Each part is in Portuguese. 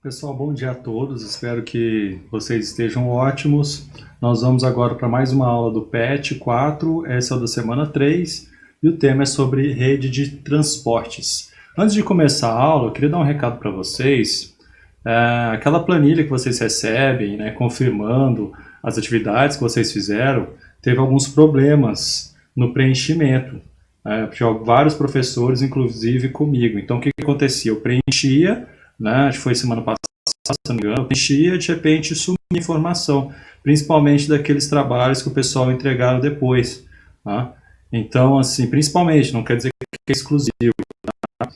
Pessoal, bom dia a todos, espero que vocês estejam ótimos. Nós vamos agora para mais uma aula do PET 4, essa é da semana 3, e o tema é sobre rede de transportes. Antes de começar a aula, eu queria dar um recado para vocês. Aquela planilha que vocês recebem, né, confirmando as atividades que vocês fizeram, teve alguns problemas no preenchimento. Tinha vários professores, inclusive comigo. Então, o que acontecia? Eu preenchia, né, acho que foi semana passada, se não me engano, eu preenchia, de repente sumia informação, principalmente daqueles trabalhos que o pessoal entregaram depois. Tá? Então, assim, principalmente, não quer dizer que é exclusivo.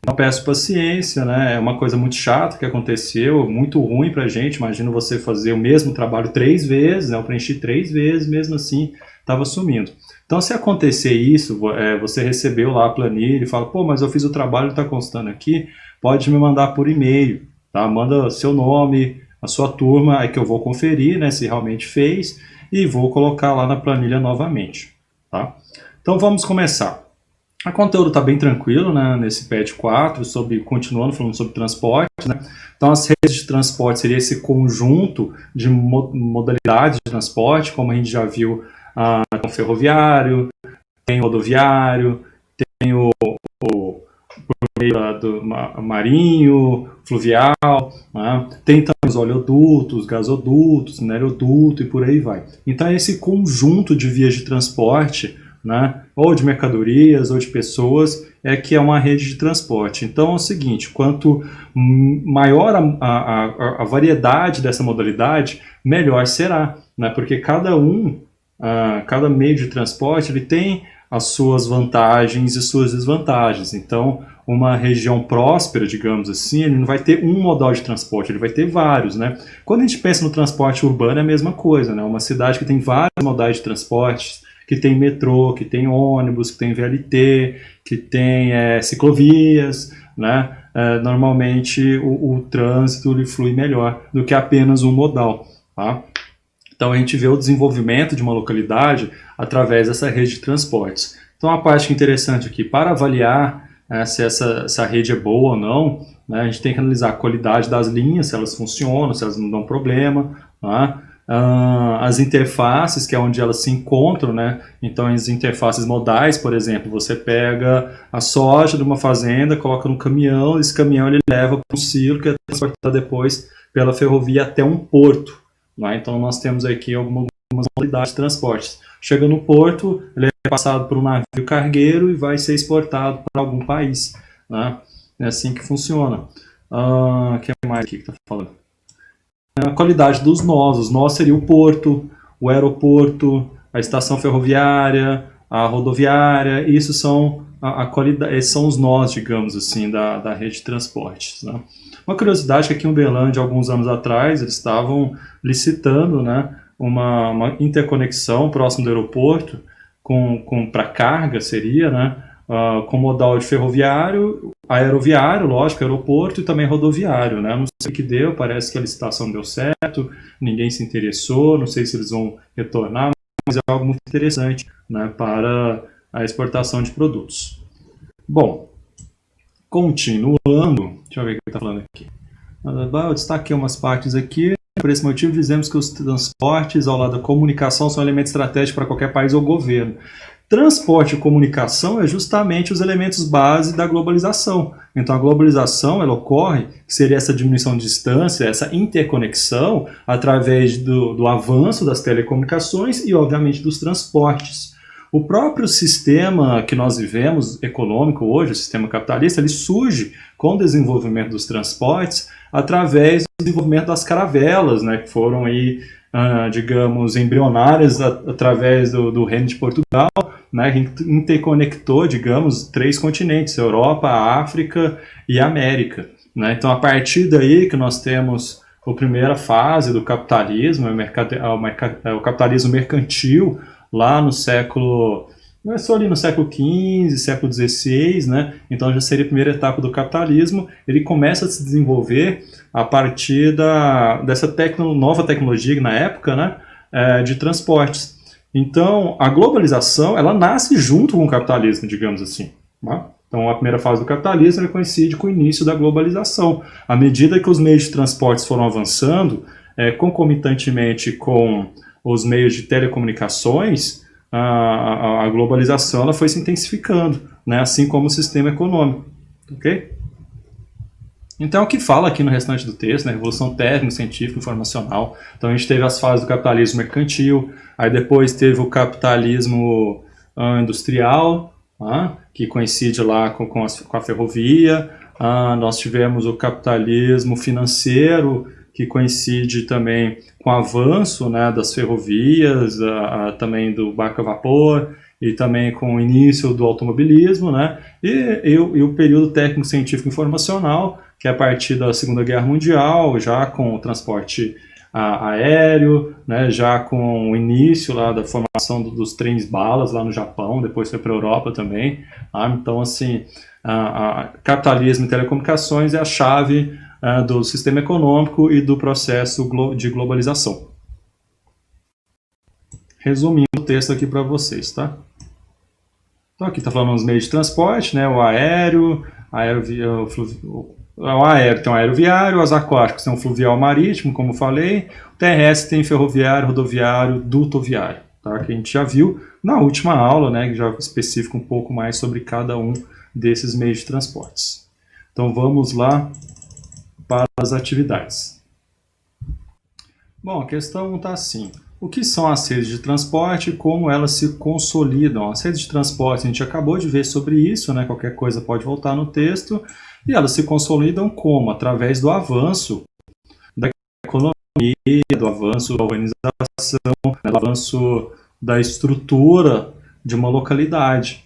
Então, peço paciência, né? É uma coisa muito chata que aconteceu, muito ruim pra gente. Imagina você fazer o mesmo trabalho 3 vezes, né? Eu preenchi 3 vezes, mesmo assim estava sumindo. Então, se acontecer isso, você recebeu lá a planilha e fala, pô, mas eu fiz o trabalho, está constando aqui, pode me mandar por e-mail, tá? Manda seu nome, a sua turma, aí que eu vou conferir, né, se realmente fez, e vou colocar lá na planilha novamente, tá? Então, vamos começar. O conteúdo está bem tranquilo, né, nesse PET 4, continuando falando sobre transporte, né? Então, as redes de transporte seria esse conjunto de modalidades de transporte, como a gente já viu, tem o ferroviário, tem o rodoviário, tem o do marinho, fluvial, né? Tem também os oleodutos, gasodutos, mineroduto e por aí vai. Então, é esse conjunto de vias de transporte, né, ou de mercadorias ou de pessoas, que é uma rede de transporte. Então é o seguinte, quanto maior a variedade dessa modalidade, melhor será, né, porque cada meio de transporte ele tem as suas vantagens e suas desvantagens. Então, uma região próspera, digamos assim, ele não vai ter um modal de transporte, ele vai ter vários, né? Quando a gente pensa no transporte urbano, é a mesma coisa, né? Uma cidade que tem vários modais de transporte, que tem metrô, que tem ônibus, que tem VLT, que tem ciclovias, né? Normalmente o trânsito ele flui melhor do que apenas um modal, tá? Então a gente vê o desenvolvimento de uma localidade através dessa rede de transportes. Então a parte interessante aqui, para avaliar se essa rede é boa ou não, né, a gente tem que analisar a qualidade das linhas, se elas funcionam, se elas não dão problema, né? As interfaces, que é onde elas se encontram, né? Então as interfaces modais, por exemplo, você pega a soja de uma fazenda, coloca no caminhão, esse caminhão ele leva para um silo que é transportado depois pela ferrovia até um porto. Né? Então nós temos aqui algumas modalidades de transporte. Chega no porto, ele é passado por um navio cargueiro e vai ser exportado para algum país. Né? É assim que funciona. O que mais aqui que está falando? A qualidade dos nós. Os nós seria o porto, o aeroporto, a estação ferroviária, a rodoviária. Isso são a qualidade, esses são os nós, digamos assim, da rede de transportes. Né? Uma curiosidade é que aqui em Uberlândia, alguns anos atrás, eles estavam licitando, né, uma interconexão próximo do aeroporto para carga, seria, né, com modal de ferroviário, aeroviário, lógico, aeroporto e também rodoviário. Né? Não sei o que deu, parece que a licitação deu certo, ninguém se interessou, não sei se eles vão retornar, mas é algo muito interessante, né, para a exportação de produtos. Bom, continuando, deixa eu ver o que ele está falando aqui. Eu destaquei umas partes aqui. Por esse motivo, dizemos que os transportes, ao lado da comunicação, são elementos estratégicos para qualquer país ou governo. Transporte e comunicação é justamente os elementos base da globalização. Então, a globalização ela ocorre, que seria essa diminuição de distância, essa interconexão, através do avanço das telecomunicações e, obviamente, dos transportes. O próprio sistema que nós vivemos, econômico hoje, o sistema capitalista, ele surge com o desenvolvimento dos transportes através do desenvolvimento das caravelas, né, que foram aí, digamos, embrionárias através do Reino de Portugal, né, que interconectou, digamos, 3 continentes, Europa, África e América. Né? Então, a partir daí que nós temos a primeira fase do capitalismo, o capitalismo mercantil, lá no século... Começou ali no século XV, século XVI, né? Então já seria a primeira etapa do capitalismo. Ele começa a se desenvolver a partir dessa nova tecnologia, na época, né? De transportes. Então, a globalização, ela nasce junto com o capitalismo, digamos assim. Né? Então, a primeira fase do capitalismo coincide com o início da globalização. À medida que os meios de transportes foram avançando, concomitantemente com os meios de telecomunicações, a globalização ela foi se intensificando, né? Assim como o sistema econômico. Ok? Então, o que fala aqui no restante do texto, né? Revolução técnica, científica, informacional. Então, a gente teve as fases do capitalismo mercantil, aí depois teve o capitalismo industrial, que coincide lá com a ferrovia. Nós tivemos o capitalismo financeiro, que coincide também com o avanço, né, das ferrovias, também do barco a vapor, e também com o início do automobilismo, né, e o período técnico, científico e informacional, que é a partir da Segunda Guerra Mundial, já com o transporte aéreo, né, já com o início lá da formação dos trens balas lá no Japão, depois foi para a Europa também. Então, assim, capitalismo e telecomunicações é a chave do sistema econômico e do processo de globalização. Resumindo o texto aqui para vocês, tá? Então aqui está falando os meios de transporte, né? O aéreo tem o aeroviário, os aquáticos tem o fluvial marítimo, como falei, o terrestre tem ferroviário, rodoviário, dutoviário, tá? Que a gente já viu na última aula, né? Que já especifica um pouco mais sobre cada um desses meios de transportes. Então vamos lá para as atividades. Bom, a questão está assim. O que são as redes de transporte e como elas se consolidam? As redes de transporte, a gente acabou de ver sobre isso, né? Qualquer coisa pode voltar no texto. E elas se consolidam como? Através do avanço da economia, do avanço da urbanização, do avanço da estrutura de uma localidade.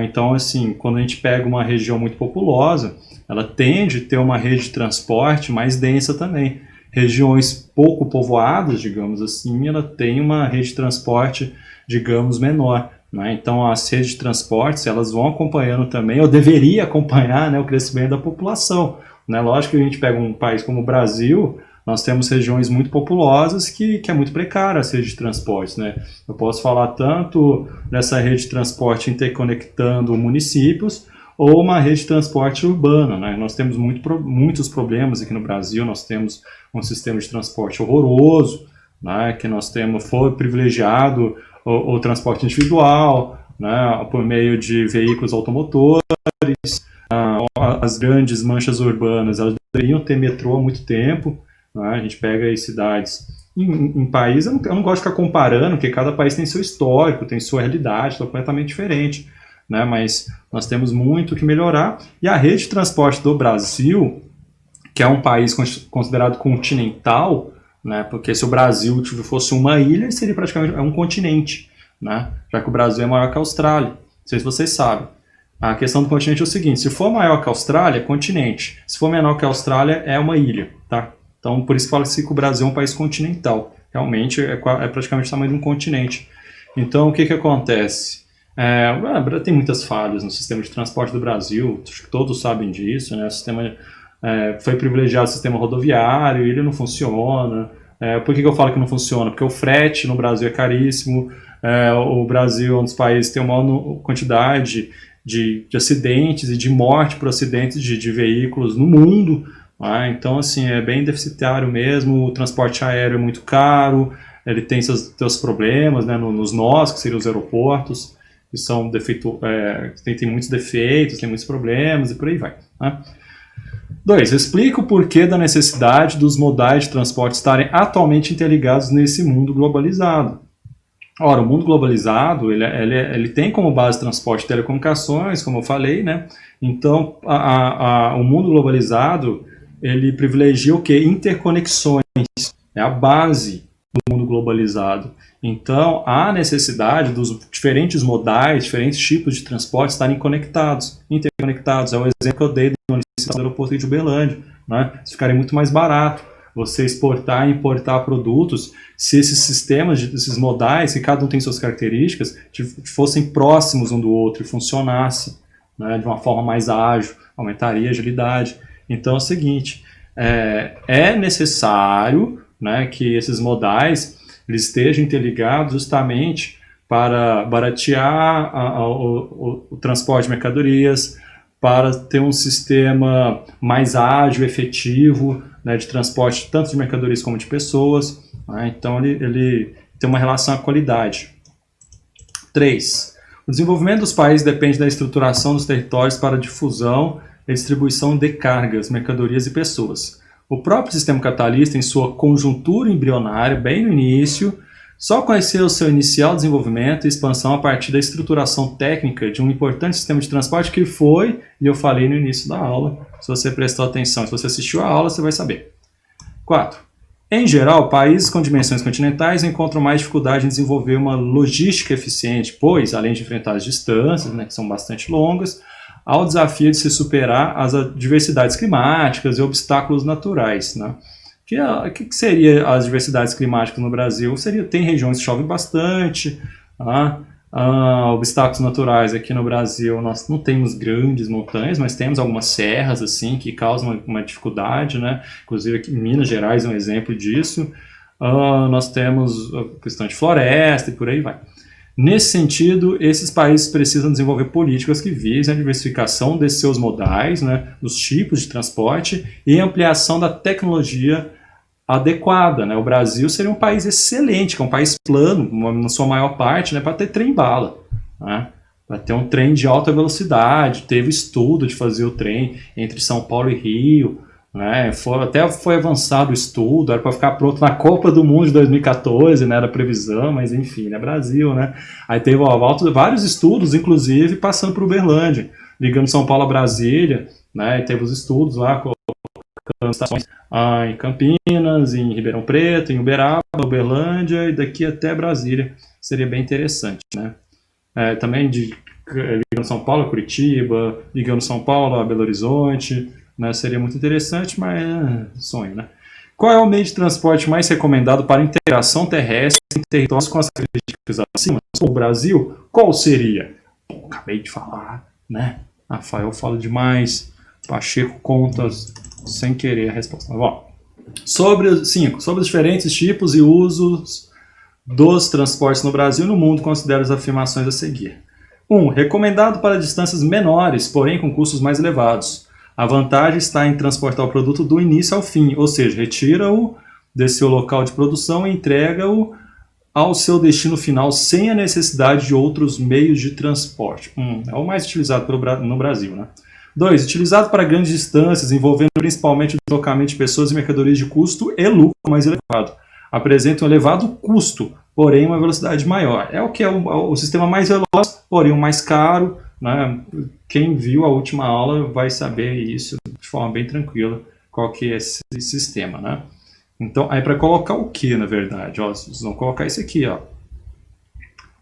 Então, assim, quando a gente pega uma região muito populosa, ela tende a ter uma rede de transporte mais densa também. Regiões pouco povoadas, digamos assim, ela tem uma rede de transporte, digamos, menor. Então, as redes de transportes, elas vão acompanhando também, ou deveria acompanhar, né, o crescimento da população. Lógico que a gente pega um país como o Brasil, nós temos regiões muito populosas que é muito precária a rede de transportes, né? Eu posso falar tanto dessa rede de transporte interconectando municípios, ou uma rede de transporte urbana, né? Nós temos muitos problemas aqui no Brasil, nós temos um sistema de transporte horroroso, né? Que nós temos, foi privilegiado o transporte individual, né? Por meio de veículos automotores, as grandes manchas urbanas, elas deveriam ter metrô há muito tempo, né? A gente pega aí cidades em países, eu não gosto de ficar comparando, porque cada país tem seu histórico, tem sua realidade completamente diferente, né? Mas nós temos muito que melhorar. E a rede de transporte do Brasil, que é um país considerado continental, né? Porque se o Brasil fosse uma ilha, ele seria praticamente um continente, né? Já que o Brasil é maior que a Austrália. Não sei se vocês sabem. A questão do continente é o seguinte: se for maior que a Austrália, é continente. Se for menor que a Austrália, é uma ilha, tá? Então, por isso que fala-se que o Brasil é um país continental. Realmente, é praticamente o tamanho de um continente. Então, o que acontece? Tem muitas falhas no sistema de transporte do Brasil, acho que todos sabem disso, né? O sistema foi privilegiado o sistema rodoviário, ele não funciona. Por que eu falo que não funciona? Porque o frete no Brasil é caríssimo, o Brasil é um dos países que tem uma maior quantidade de acidentes e de morte por acidentes de veículos no mundo. Então, assim, é bem deficitário mesmo, o transporte aéreo é muito caro, ele tem seus problemas, né, nos nós, que seriam os aeroportos, que são tem muitos defeitos, tem muitos problemas e por aí vai. 2. Explica o porquê da necessidade dos modais de transporte estarem atualmente interligados nesse mundo globalizado. Ora, o mundo globalizado, ele tem como base transporte de telecomunicações, como eu falei, né? Então, o mundo globalizado, ele privilegia o quê? Interconexões. É a base do mundo globalizado. Então, há necessidade dos diferentes modais, diferentes tipos de transporte estarem conectados, interconectados. É o exemplo que eu dei do aeroporto de Uberlândia, né? Isso ficaria muito mais barato você exportar e importar produtos se esses sistemas, esses modais, que cada um tem suas características, fossem próximos um do outro e funcionassem, né, de uma forma mais ágil, aumentaria a agilidade. Então é o seguinte, é necessário, né, que esses modais eles estejam interligados justamente para baratear o transporte de mercadorias, para ter um sistema mais ágil, efetivo, né, de transporte tanto de mercadorias como de pessoas, né? Então ele tem uma relação à qualidade. 3. O desenvolvimento dos países depende da estruturação dos territórios para a difusão e distribuição de cargas, mercadorias e pessoas. O próprio sistema capitalista, em sua conjuntura embrionária, bem no início, só conheceu o seu inicial desenvolvimento e expansão a partir da estruturação técnica de um importante sistema de transporte que foi, e eu falei no início da aula, se você prestou atenção, se você assistiu a aula, você vai saber. 4. Em geral, países com dimensões continentais encontram mais dificuldade em desenvolver uma logística eficiente, pois, além de enfrentar as distâncias, né, que são bastante longas, há o desafio de se superar as adversidades climáticas e obstáculos naturais, né? Que seria as diversidades climáticas no Brasil? Tem regiões que chovem bastante, obstáculos naturais aqui no Brasil, nós não temos grandes montanhas, mas temos algumas serras assim que causam uma dificuldade, né? Inclusive aqui em Minas Gerais é um exemplo disso. Nós temos a questão de floresta e por aí vai. Nesse sentido, esses países precisam desenvolver políticas que visem a diversificação desses seus modais, né, dos tipos de transporte e ampliação da tecnologia adequada, né? O Brasil seria um país excelente, que é um país plano, na sua maior parte, né, para ter trem-bala, né? Para ter um trem de alta velocidade. Teve estudo de fazer o trem entre São Paulo e Rio, né? Até foi avançado o estudo, era para ficar pronto na Copa do Mundo de 2014, né? Era a previsão, mas enfim, é Brasil, né? Aí teve vários estudos, inclusive passando por Uberlândia, ligando São Paulo a Brasília, né? E teve os estudos lá colocando estações em Campinas, em Ribeirão Preto, em Uberaba, Uberlândia e daqui até Brasília. Seria bem interessante, né? Também ligando São Paulo a Curitiba, ligando São Paulo a Belo Horizonte, né? Seria muito interessante, mas sonho, né? Qual é o meio de transporte mais recomendado para integração terrestre em territórios com as características acima? O Brasil, qual seria? Acabei de falar, né? Rafael fala demais, Pacheco conta sem querer a resposta. Bom, sobre os diferentes tipos e usos dos transportes no Brasil e no mundo, considero as afirmações a seguir. 1. Recomendado para distâncias menores, porém com custos mais elevados. A vantagem está em transportar o produto do início ao fim, ou seja, retira-o desse seu local de produção e entrega-o ao seu destino final sem a necessidade de outros meios de transporte. É o mais utilizado no Brasil, né? 2. Utilizado para grandes distâncias, envolvendo principalmente o deslocamento de pessoas e mercadorias de custo e lucro mais elevado. Apresenta um elevado custo, porém uma velocidade maior. É o que é o sistema mais veloz, porém o mais caro, né? Quem viu a última aula vai saber isso de forma bem tranquila, qual que é esse sistema, né? Então, aí para colocar o que, na verdade? Vocês vão colocar isso aqui, ó.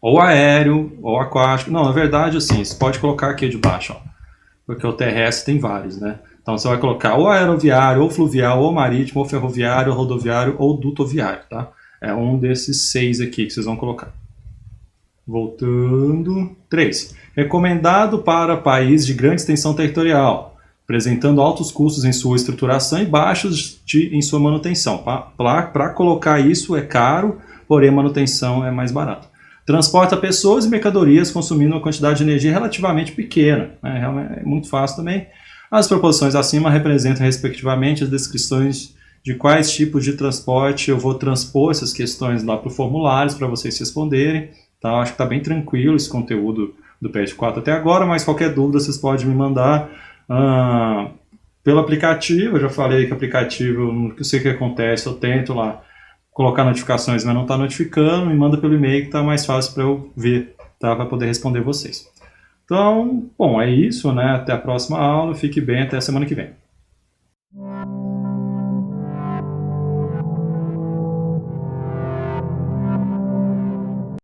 Ou aéreo, ou aquático. Não, na verdade, assim, você pode colocar aqui de baixo, ó. Porque o terrestre tem vários, né? Então você vai colocar ou aeroviário, ou fluvial, ou marítimo, ou ferroviário, ou rodoviário, ou dutoviário, tá? É um desses 6 aqui que vocês vão colocar. Voltando. 3. Recomendado para país de grande extensão territorial, apresentando altos custos em sua estruturação e baixos em sua manutenção. Para colocar isso é caro, porém a manutenção é mais barata. Transporta pessoas e mercadorias consumindo uma quantidade de energia relativamente pequena, né? É muito fácil também. As proposições acima representam respectivamente as descrições de quais tipos de transporte. Eu vou transpor essas questões lá para o formulário para vocês responderem. Tá? Acho que está bem tranquilo esse conteúdo do PET 4 até agora, mas qualquer dúvida vocês podem me mandar pelo aplicativo. Eu já falei que o aplicativo, não sei o que acontece, eu tento lá colocar notificações, mas não está notificando, me manda pelo e-mail que está mais fácil para eu ver, tá? Para poder responder vocês. Então, bom, é isso, né? Até a próxima aula, fique bem, até a semana que vem.